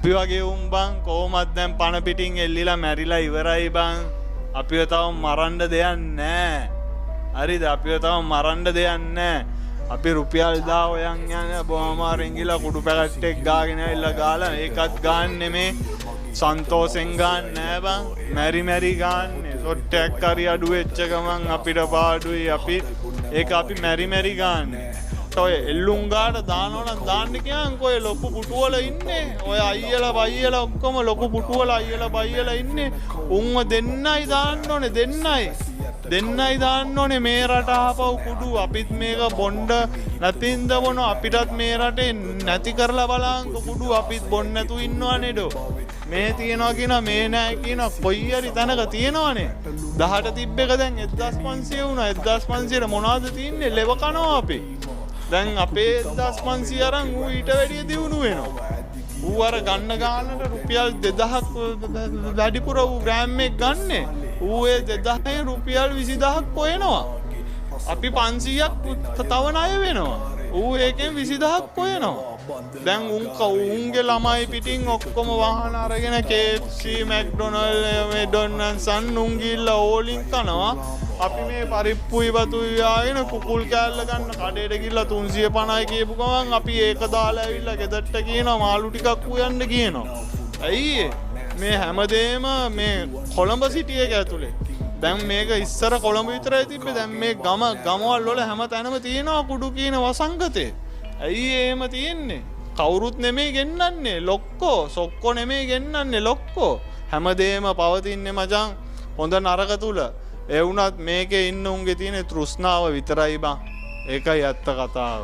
අපි වගේ උන් බං කොහොමද දැන් පණ පිටින් එල්ලිලා මැරිලා ඉවරයි බං. අපිව තව මරන්න දෙයක් නැහැ. හරිද? අපිව තව මරන්න දෙයක් නැහැ. අපි රුපියල් 10 ඔයන් යන බොමාරෙන් ගිලා කුඩු පැකට් ගාගෙන ඇවිල්ලා ගාලා ඒකත් ගාන්නේ නෙමේ. සන්තෝෂෙන් ගන්න නෑ බං. මැරි ගාන්නේ. සොට්ටයක් හරි අඩු වෙච්ච ගමන් අපිට පාඩුයි. අපි ඒක අපි මැරි ගාන්නේ. ඔය එල්ලුම් ගාට දානවනම් දාන්න කියන්කෝ. ඔය ලොකු පුටුවල ඉන්නේ. ඔය අයියලා බයියලා ඔක්කොම ලොකු පුටුවල අයියලා බයියලා ඉන්නේ. උන්ව දෙන්නයි දාන්න ඕනේ. දෙන්නයි දාන්න ඕනේ මේ රට ආපහු කුඩු. අපිත් මේක බොණ්ඩ නැතින්ද මොන අපිටත් මේ රටේ නැති කරලා බලංකෝ කුඩු. අපිත් බොන්න නැතු ඉන්නවා නේඩෝ. මේ තියනවා කියන මේ නෑ කියන කොයි හරි තැනක තියෙනවනේ. 10ට තිබ්බ එක දැන් 1500 වුණා. 1500 මොනවද තියෙන්නේ? ලෙව කනවා අපි. දැන් අපේ 1500 අරන් ඌ ඊට වැඩිය දියුණු වෙනවා. ඌ අර ගන්න ගානට රුපියල් 2000ක් වැඩිපුර ඌ ග්‍රෑම් එක ගන්නෙ. ඌ ඒ 2000 රුපියල් 20000ක් හොයනවා. අපි 500ක් තව ණය වෙනවා. ඌ ඒකෙන් 20000ක් හොයනවා. දැන් උන්ගේ ළමයි පිටින් ඔක්කොම වාහන අරගෙන KFC McDonald's උන් ගිහිල්ලා ඕලින් කනවා. අපි මේ පරිප්පුයි වතුයි ආගෙන කුකුල් කෑල්ල ගන්න කඩේට ගිහිල්ලා 350යි කියපු ගමන් අපි ඒක දාලා ඇවිල්ලා ගෙදරට කියනවා මාළු ටිකක් උයන්න කියනවා. ඇයි මේ හැමදේම මේ කොළඹ සිටි එක ඇතුලේ. දැන් මේක ඉස්සර කොළඹ විතරයි තිබ්බේ. දැන් මේ ගමවල වල හැම තැනම තියෙනවා කුඩු කියන වසංගතේ. ඇයි එහෙම තියෙන්නේ? කවුරුත් නෙමෙයි ගෙන්නන්නේ ලොක්කෝ. සොක්කෝ නෙමෙයි ගෙන්නන්නේ ලොක්කෝ. හැමදේම පවතින්නේ මචං හොඳ නරක තුල. ඒ වුණත් මේකේ ඉන්න උන්ගේ තියෙන තෘෂ්ණාව විතරයි බං. ඒකයි ඇත්ත කතාව.